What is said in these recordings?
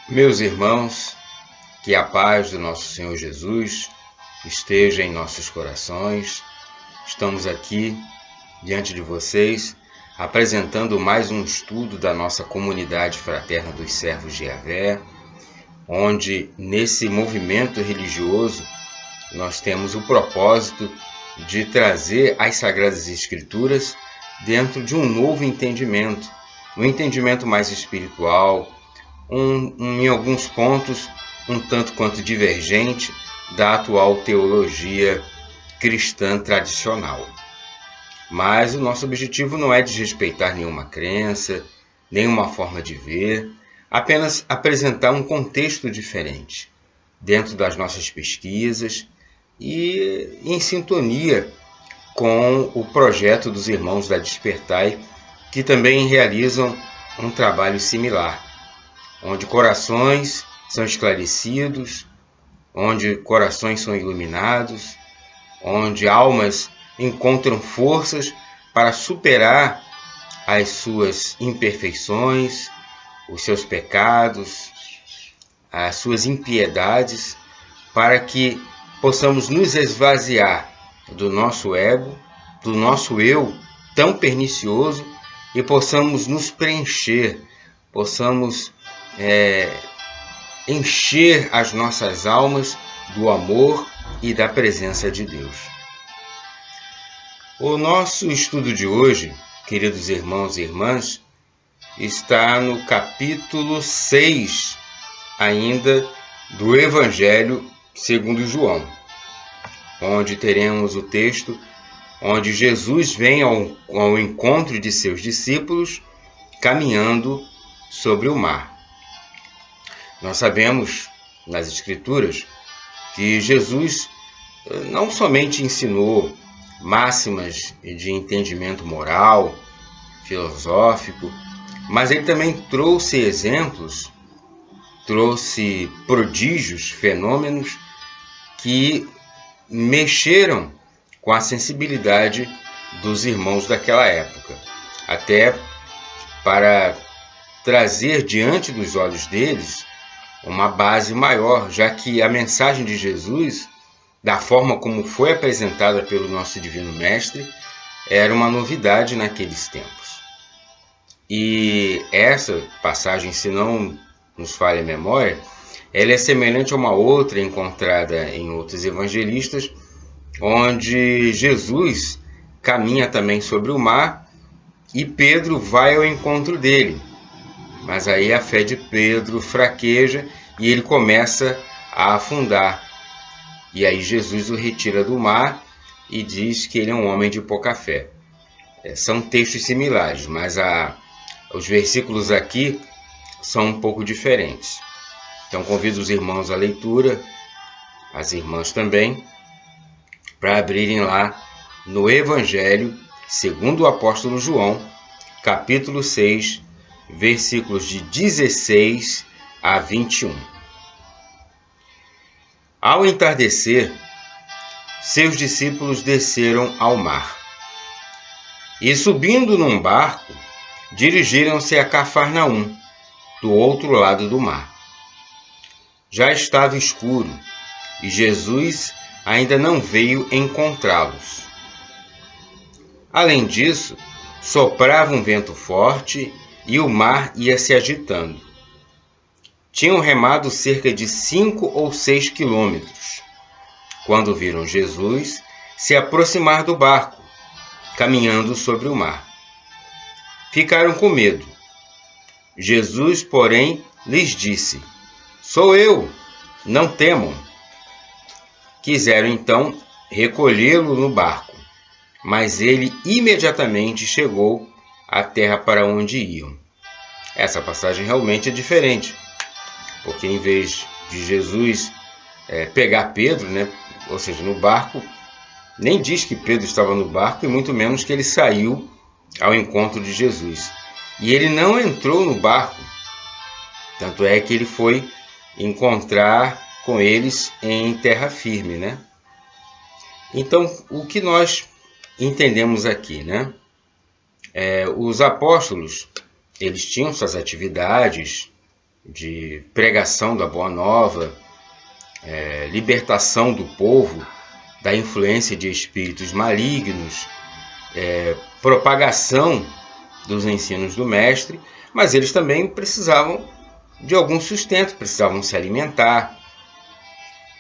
Meus irmãos, que a paz do nosso Senhor Jesus esteja em nossos corações. Estamos aqui diante de vocês apresentando mais um estudo da nossa comunidade fraterna dos servos de Yahvé, onde nesse movimento religioso nós temos o propósito de trazer as Sagradas Escrituras dentro de um novo entendimento, um entendimento mais espiritual, em alguns pontos um tanto quanto divergente da atual teologia cristã tradicional. Mas o nosso objetivo não é desrespeitar nenhuma crença, nenhuma forma de ver, apenas apresentar um contexto diferente, dentro das nossas pesquisas e em sintonia com o projeto dos Irmãos da Despertai, que também realizam um trabalho similar, onde corações são esclarecidos, onde corações são iluminados, onde almas encontram forças para superar as suas imperfeições, os seus pecados, as suas impiedades, para que possamos nos esvaziar do nosso ego, do nosso eu tão pernicioso e possamos nos preencher, possamos encher as nossas almas do amor e da presença de Deus. O nosso estudo de hoje, queridos irmãos e irmãs, está no capítulo 6 ainda do Evangelho segundo João, onde teremos o texto onde Jesus vem ao encontro de seus discípulos caminhando sobre o mar. Nós sabemos nas Escrituras que Jesus não somente ensinou máximas de entendimento moral, filosófico, mas ele também trouxe exemplos, trouxe prodígios, fenômenos que mexeram com a sensibilidade dos irmãos daquela época, até para trazer diante dos olhos deles uma base maior, já que a mensagem de Jesus, da forma como foi apresentada pelo nosso Divino Mestre, era uma novidade naqueles tempos. E essa passagem, se não nos falha a memória, ela é semelhante a uma outra encontrada em outros evangelistas, onde Jesus caminha também sobre o mar e Pedro vai ao encontro dele. Mas aí a fé de Pedro fraqueja e ele começa a afundar. E aí Jesus o retira do mar e diz que ele é um homem de pouca fé. São textos similares, mas os versículos aqui são um pouco diferentes. Então convido os irmãos à leitura, as irmãs também, para abrirem lá no Evangelho segundo o apóstolo João, capítulo 6, versículos de 16 a 21. Ao entardecer, seus discípulos desceram ao mar e, subindo num barco, dirigiram-se a Cafarnaum, do outro lado do mar. Já estava escuro e Jesus ainda não veio encontrá-los. Além disso, soprava um vento forte e o mar ia se agitando. Tinham remado cerca de 5 ou 6 quilômetros, quando viram Jesus se aproximar do barco, caminhando sobre o mar. Ficaram com medo. Jesus, porém, lhes disse: "Sou eu, não temam." Quiseram então recolhê-lo no barco, mas ele imediatamente chegou à terra para onde iam. Essa passagem realmente é diferente, porque em vez de Jesus pegar Pedro, ou seja, no barco, nem diz que Pedro estava no barco e muito menos que ele saiu ao encontro de Jesus. E ele não entrou no barco, tanto é que ele foi encontrar com eles em terra firme, Então, o que nós entendemos aqui, os apóstolos, eles tinham suas atividades, de pregação da Boa Nova, libertação do povo da influência de espíritos malignos, propagação dos ensinos do Mestre, mas eles também precisavam de algum sustento, precisavam se alimentar.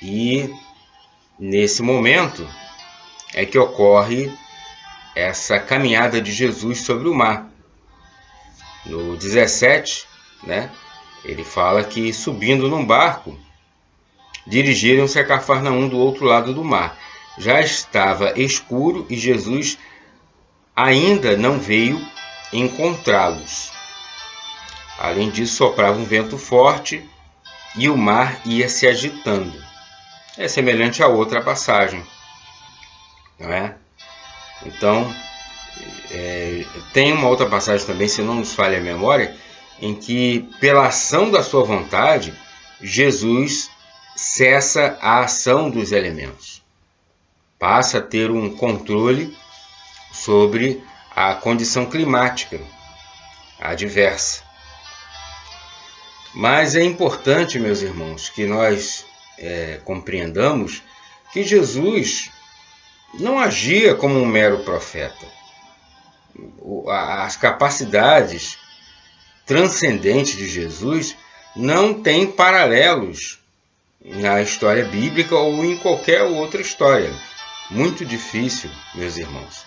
E nesse momento é que ocorre essa caminhada de Jesus sobre o mar. No 17, ele fala que subindo num barco, dirigiram-se a Cafarnaum do outro lado do mar. Já estava escuro e Jesus ainda não veio encontrá-los. Além disso, soprava um vento forte e o mar ia se agitando. É semelhante a outra passagem, não é? Então, tem uma outra passagem também, se não nos falha a memória, em que, pela ação da sua vontade, Jesus cessa a ação dos elementos. Passa a ter um controle sobre a condição climática adversa. Mas é importante, meus irmãos, que nós compreendamos que Jesus não agia como um mero profeta. As capacidades transcendentes de Jesus não têm paralelos na história bíblica ou em qualquer outra história. Muito difícil, meus irmãos,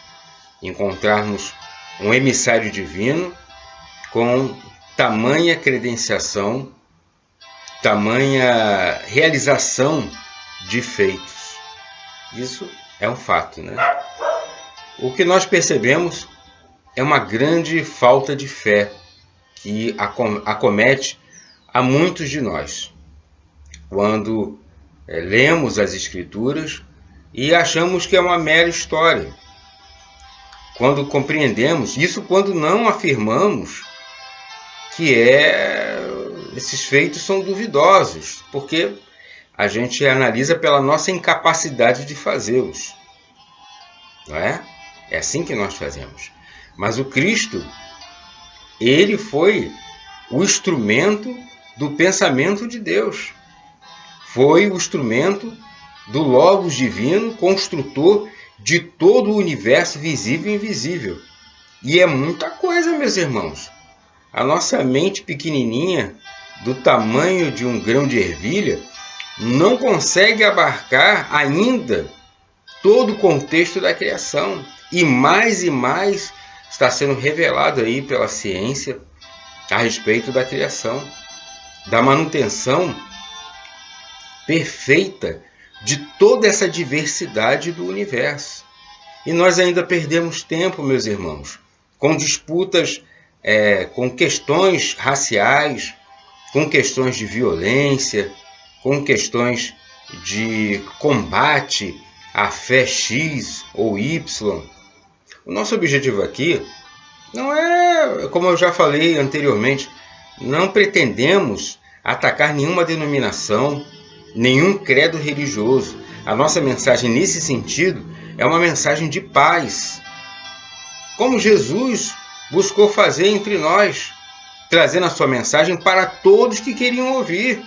encontrarmos um emissário divino com tamanha credenciação, tamanha realização de feitos. Isso é um fato, né? O que nós percebemos é uma grande falta de fé que acomete a muitos de nós, quando lemos as Escrituras e achamos que é uma mera história. Quando compreendemos, isso quando não afirmamos que esses feitos são duvidosos, porque a gente analisa pela nossa incapacidade de fazê-los. Não é? É assim que nós fazemos. Mas o Cristo, ele foi o instrumento do pensamento de Deus. Foi o instrumento do Logos divino, construtor de todo o universo visível e invisível. E é muita coisa, meus irmãos. A nossa mente pequenininha, do tamanho de um grão de ervilha, não consegue abarcar ainda todo o contexto da criação. E mais está sendo revelado aí pela ciência a respeito da criação, da manutenção perfeita de toda essa diversidade do universo. E nós ainda perdemos tempo, meus irmãos, com disputas, com questões raciais, com questões de violência, com questões de combate à fé X ou Y. O nosso objetivo aqui não é, como eu já falei anteriormente, não pretendemos atacar nenhuma denominação, nenhum credo religioso. A nossa mensagem nesse sentido é uma mensagem de paz, como Jesus buscou fazer entre nós, trazendo a sua mensagem para todos que queriam ouvir.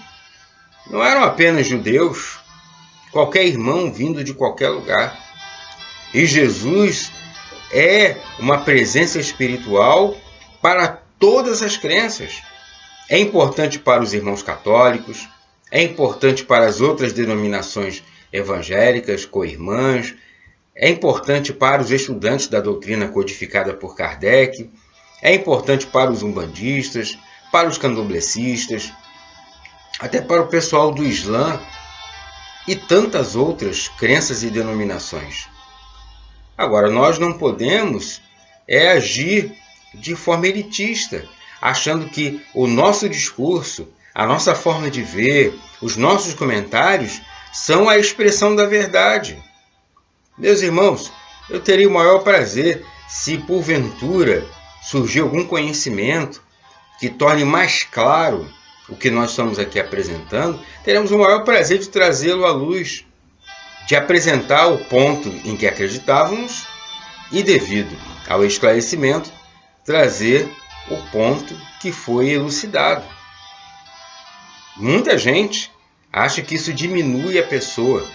Não eram apenas judeus, qualquer irmão vindo de qualquer lugar. E Jesus é uma presença espiritual para todas as crenças. É importante para os irmãos católicos, é importante para as outras denominações evangélicas, co-irmãs, é importante para os estudantes da doutrina codificada por Kardec, é importante para os umbandistas, para os candomblecistas, até para o pessoal do Islã e tantas outras crenças e denominações. Agora, nós não podemos agir de forma elitista, achando que o nosso discurso, a nossa forma de ver, os nossos comentários são a expressão da verdade. Meus irmãos, eu teria o maior prazer se porventura surgir algum conhecimento que torne mais claro o que nós estamos aqui apresentando, teremos o maior prazer de trazê-lo à luz, de apresentar o ponto em que acreditávamos e, devido ao esclarecimento, trazer o ponto que foi elucidado. Muita gente acha que isso diminui a pessoa.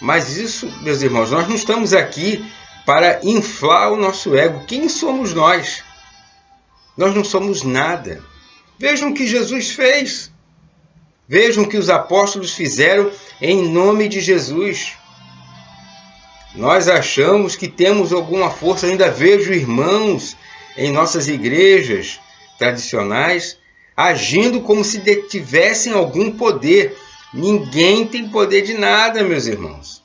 Mas isso, meus irmãos, nós não estamos aqui para inflar o nosso ego. Quem somos nós? Nós não somos nada. Vejam o que Jesus fez. Vejam o que os apóstolos fizeram em nome de Jesus. Nós achamos que temos alguma força. Ainda vejo irmãos em nossas igrejas tradicionais agindo como se detivessem algum poder. Ninguém tem poder de nada, meus irmãos.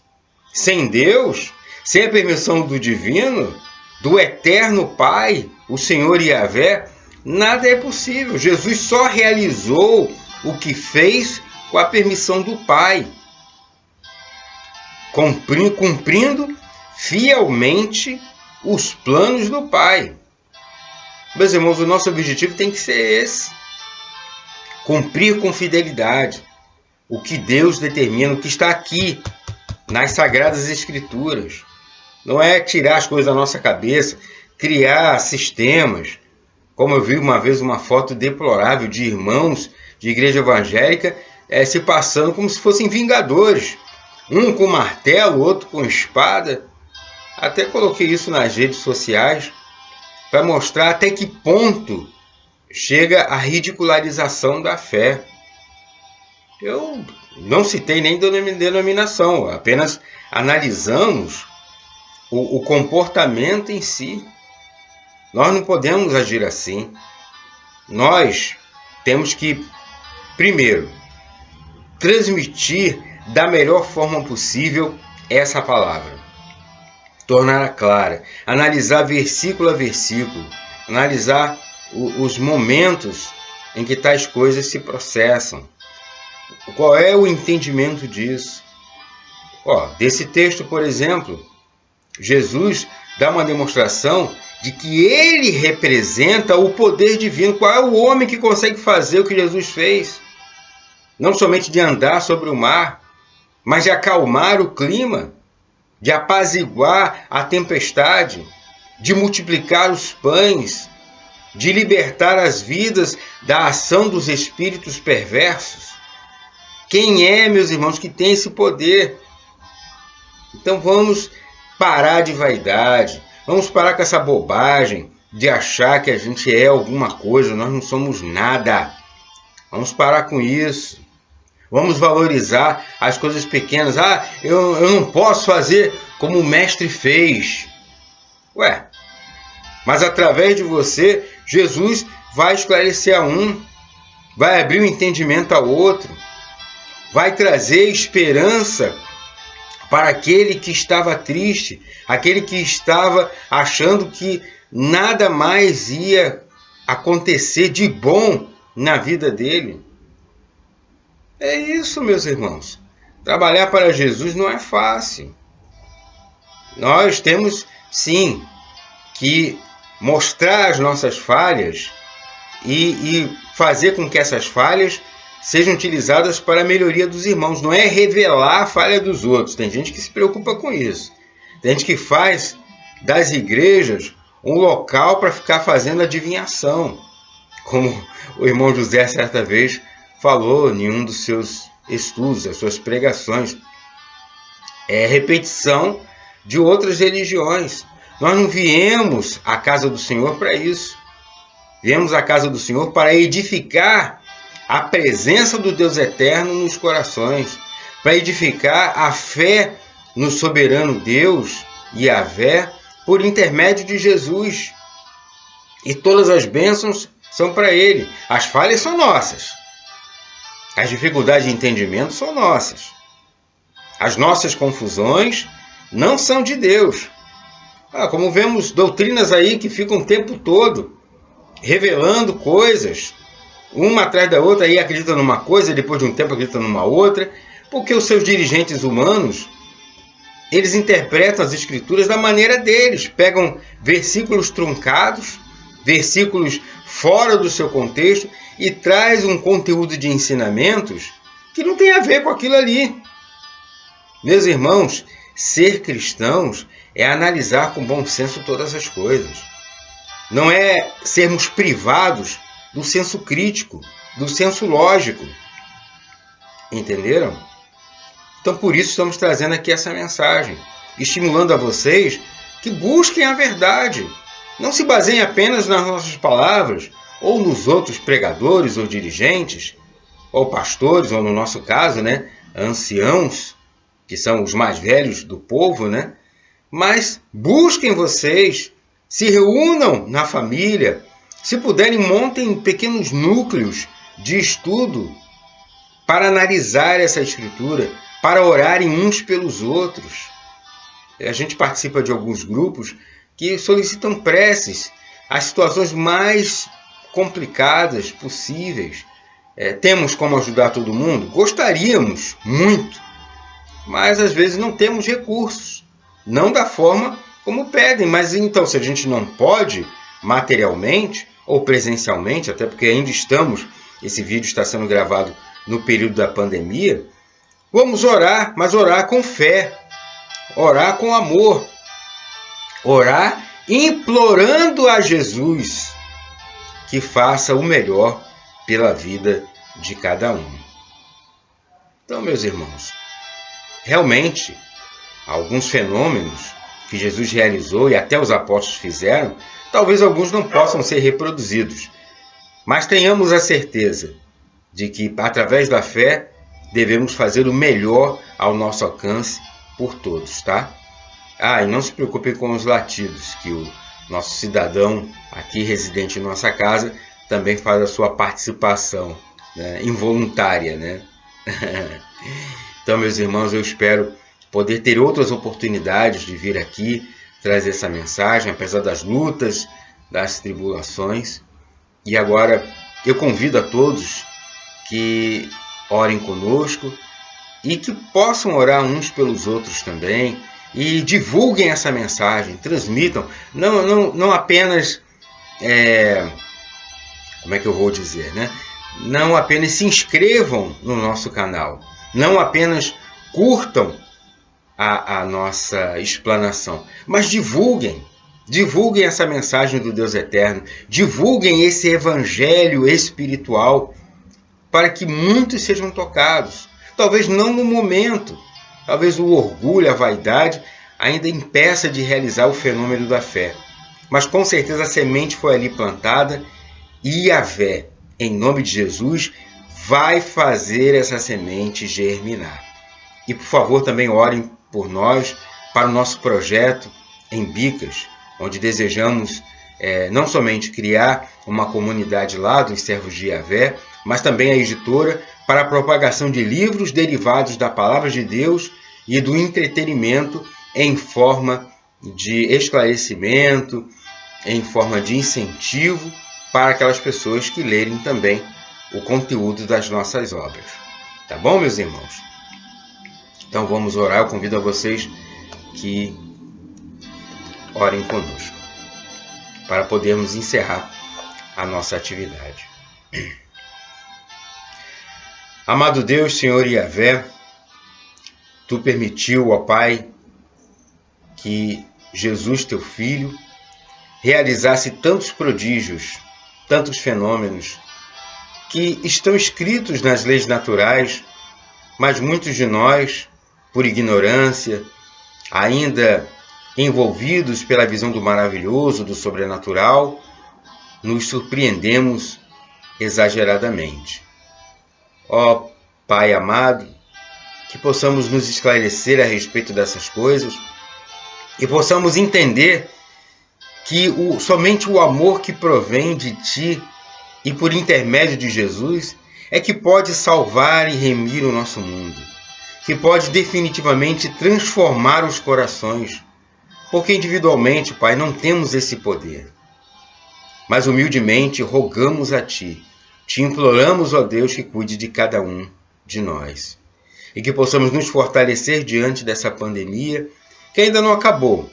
Sem Deus, sem a permissão do Divino, do Eterno Pai, o Senhor Yahvé, nada é possível. Jesus só realizou o que fez com a permissão do Pai, cumprindo fielmente os planos do Pai. Meus irmãos, o nosso objetivo tem que ser esse: cumprir com fidelidade o que Deus determina, o que está aqui nas Sagradas Escrituras. Não é tirar as coisas da nossa cabeça, criar sistemas. Como eu vi uma vez uma foto deplorável de irmãos de igreja evangélica se passando como se fossem vingadores. Um com martelo, outro com espada. Até coloquei isso nas redes sociais para mostrar até que ponto chega a ridicularização da fé. Eu não citei nem denominação, apenas analisamos o comportamento em si. Nós não podemos agir assim. Nós temos que, primeiro, transmitir da melhor forma possível essa palavra. Torná-la clara. Analisar versículo a versículo. Analisar os momentos em que tais coisas se processam. Qual é o entendimento disso? Desse texto, por exemplo, Jesus dá uma demonstração de que ele representa o poder divino. Qual é o homem que consegue fazer o que Jesus fez? Não somente de andar sobre o mar, mas de acalmar o clima, de apaziguar a tempestade, de multiplicar os pães, de libertar as vidas da ação dos espíritos perversos. Quem é, meus irmãos, que tem esse poder? Então vamos parar de vaidade, vamos parar com essa bobagem de achar que a gente é alguma coisa. Nós não somos nada. Vamos parar com isso. Vamos valorizar as coisas pequenas. Eu não posso fazer como o mestre fez. Mas através de você, Jesus vai esclarecer a um, vai abrir o entendimento a outro, vai trazer esperança para aquele que estava triste, aquele que estava achando que nada mais ia acontecer de bom na vida dele. É isso, meus irmãos. Trabalhar para Jesus não é fácil. Nós temos, sim, que mostrar as nossas falhas e fazer com que essas falhas sejam utilizadas para a melhoria dos irmãos. Não é revelar a falha dos outros. Tem gente que se preocupa com isso. Tem gente que faz das igrejas um local para ficar fazendo adivinhação. Como o irmão José certa vez falou em um dos seus estudos, das suas pregações. É repetição de outras religiões. Nós não viemos à casa do Senhor para isso. Viemos à casa do Senhor para edificar a presença do Deus eterno nos corações, para edificar a fé no soberano Deus, Yahvé, por intermédio de Jesus. E todas as bênçãos são para Ele. As falhas são nossas. As dificuldades de entendimento são nossas. As nossas confusões não são de Deus. Como vemos doutrinas aí que ficam o tempo todo revelando coisas, uma atrás da outra, aí acredita numa coisa, depois de um tempo acredita numa outra, porque os seus dirigentes humanos, eles interpretam as escrituras da maneira deles, pegam versículos truncados, versículos fora do seu contexto e traz um conteúdo de ensinamentos que não tem a ver com aquilo ali. Meus irmãos, ser cristãos é analisar com bom senso todas as coisas. Não é sermos privados do senso crítico, do senso lógico. Entenderam? Então, por isso estamos trazendo aqui essa mensagem, estimulando a vocês que busquem a verdade. Não se baseiem apenas nas nossas palavras, ou nos outros pregadores ou dirigentes, ou pastores, ou no nosso caso, anciãos, que são os mais velhos do povo, Mas busquem vocês, se reúnam na família, se puderem, montem pequenos núcleos de estudo para analisar essa escritura, para orarem uns pelos outros. A gente participa de alguns grupos que solicitam preces, as situações mais complicadas possíveis. Temos como ajudar todo mundo? Gostaríamos muito, mas às vezes não temos recursos, não da forma como pedem. Mas então, se a gente não pode materialmente ou presencialmente, até porque ainda esse vídeo está sendo gravado no período da pandemia, vamos orar, mas orar com fé, orar com amor, orar implorando a Jesus que faça o melhor pela vida de cada um. Então, meus irmãos, realmente, alguns fenômenos que Jesus realizou e até os apóstolos fizeram, talvez alguns não possam ser reproduzidos. Mas tenhamos a certeza de que, através da fé, devemos fazer o melhor ao nosso alcance por todos, tá? E não se preocupem com os latidos, que o nosso cidadão aqui residente em nossa casa também faz a sua participação, involuntária, Então, meus irmãos, eu espero poder ter outras oportunidades de vir aqui trazer essa mensagem, apesar das lutas, das tribulações. E agora eu convido a todos que orem conosco e que possam orar uns pelos outros também, e divulguem essa mensagem, transmitam, não apenas, como é que eu vou dizer, não apenas se inscrevam no nosso canal, não apenas curtam a nossa explanação, mas divulguem essa mensagem do Deus eterno, divulguem esse evangelho espiritual, para que muitos sejam tocados. Talvez não no momento, talvez o orgulho, a vaidade ainda impeça de realizar o fenômeno da fé, mas com certeza a semente foi ali plantada, e Yahvé, em nome de Jesus, vai fazer essa semente germinar. E por favor também orem por nós, para o nosso projeto em Bicas, onde desejamos não somente criar uma comunidade lá dos servos de Yahvé, mas também a editora para a propagação de livros derivados da Palavra de Deus e do entretenimento em forma de esclarecimento, em forma de incentivo para aquelas pessoas que lerem também o conteúdo das nossas obras. Tá bom, meus irmãos? Então vamos orar. Eu convido a vocês que orem conosco, para podermos encerrar a nossa atividade. Amado Deus, Senhor Yahvé, Tu permitiu, ó Pai, que Jesus, Teu Filho, realizasse tantos prodígios, tantos fenômenos, que estão escritos nas leis naturais, mas muitos de nós, por ignorância, ainda envolvidos pela visão do maravilhoso, do sobrenatural, nos surpreendemos exageradamente. Ó Pai amado, que possamos nos esclarecer a respeito dessas coisas e possamos entender que somente o amor que provém de Ti e por intermédio de Jesus é que pode salvar e remir o nosso mundo, que pode definitivamente transformar os corações, porque individualmente, Pai, não temos esse poder. Mas humildemente rogamos a Ti, te imploramos, ó Deus, que cuide de cada um de nós, e que possamos nos fortalecer diante dessa pandemia, que ainda não acabou.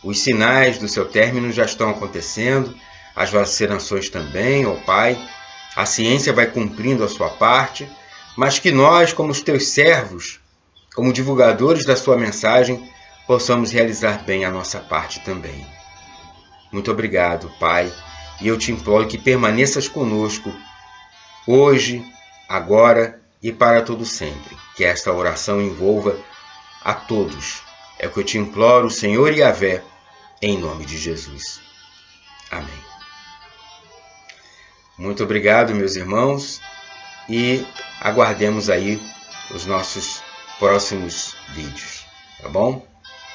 Os sinais do seu término já estão acontecendo, as vacinações também, ó Pai. A ciência vai cumprindo a sua parte, mas que nós, como os teus servos, como divulgadores da sua mensagem, possamos realizar bem a nossa parte também. Muito obrigado, Pai, e eu te imploro que permaneças conosco, hoje, agora e para todo sempre. Que esta oração envolva a todos. É o que eu te imploro, Senhor Yahvé, em nome de Jesus. Amém. Muito obrigado, meus irmãos, e aguardemos aí os nossos próximos vídeos, tá bom?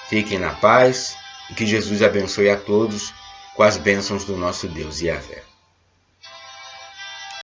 Fiquem na paz e que Jesus abençoe a todos com as bênçãos do nosso Deus Yahvé.